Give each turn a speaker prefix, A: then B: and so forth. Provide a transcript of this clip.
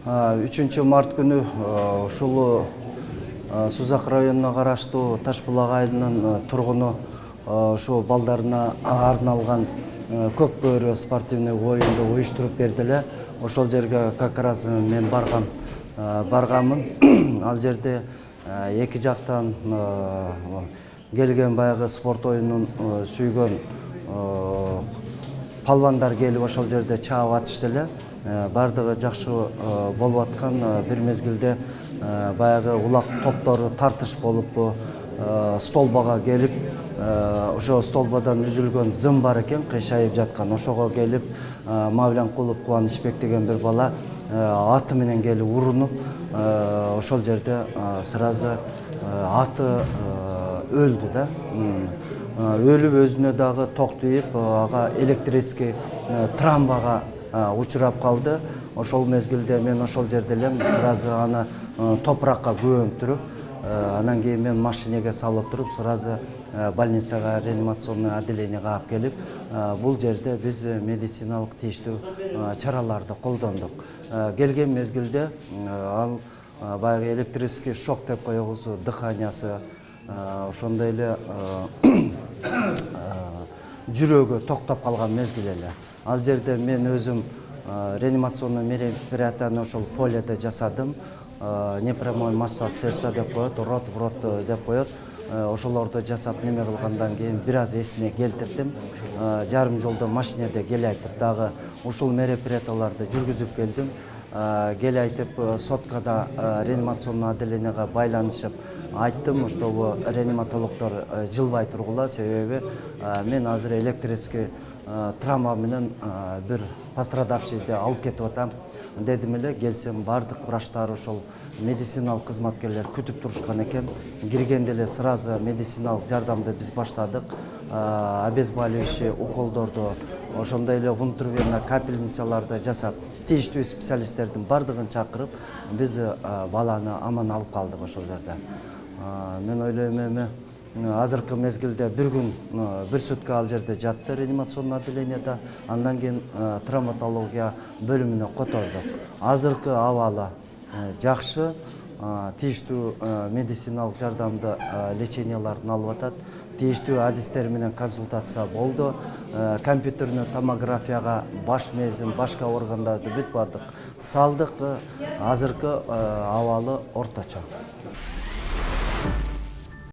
A: 3 март күнү ушул Сузак районуна караштуу Ташбулак айылынын тургуну ушу балдарына арналган көк бөөрө спортивный оюнду уюштуруп берди эле. Ошол жерге как раз мен баргамын. Ал жерде эки жактан келген баягы спорт оюнун сүйгөн палвандар келип ошол жерде чаап атышты эле. Бардыгы жакшы болуп аткан. Бир мезгилде баягы улак топтору тартыш болуп столбага келип, ошо столбадан үзүлгөн зым бар экен, кыйшайып жаткан. Ошого келип Мавленкулов Кубанычбек деген бир бала аты менен келип урунуп, ошол жерде сразу аты өлдү да. Өлүп өзүнө дагы ток тийип, ага электрический травмага учурап калды. Ошол мезгилде мен ошол жерде элем сразу аны топуракка көмүптүрүп, анан кийин мен машинеге салып туруп, сразу больницага, реанимационный отделениеге алып келип, бул жерде биз медициналык тийиштүү чараларды колдондук. Келген мезгилде ал баягы электрический шок деп коебуз, дыханиясы, ошондой эле жүрөгү токтоп калган мезгил эле. Ал жерде мен өзүм реанимационный мероприятияны ошол поледе жасадым. Непрямой массаж сердца деп коет, рот в рот деп коет. Ошолорду жасап неме кылгандан кийин бир аз эсине келтирдим. Жарым жолдо машинеде келайтып дагы ушул мероприятияларды жүргүзүп келдим. Келайтып соткада реанимационный отделениеге байланышып айттым, что реаниматологдор жылбай тургула, себеби мен азыр электрический травма менен бир пострадавшийди алып кетип атам дедим эле. Келсем бардык врачтар, ошол медициналык кызматкерлер күтүп турушкан экен. Киргенде эле сразу медициналык жардамды биз баштадык. Обезболивающий уколдорду, ошондой эле внутривенно капельницаларды жасап, тийиштүү специалисттердин бардыгын чакырып, биз баланы аман алып калдык ошол жерде. Мен ойлойм эми азыркы мезгилде бир күн, бир сутка ал жерде жатты реанимационный отделениеда, андан кийин травматология бөлүмүнө котордук. Азыркы абалы жакшы, тийиштүү медициналык жардамды леченияларын алып атат. Тийиштүү адистер менен консультация болду. Компьютерный томографияга баш мезин, башка органдарды бүт бардык салдык. Азыркы абалы орточо.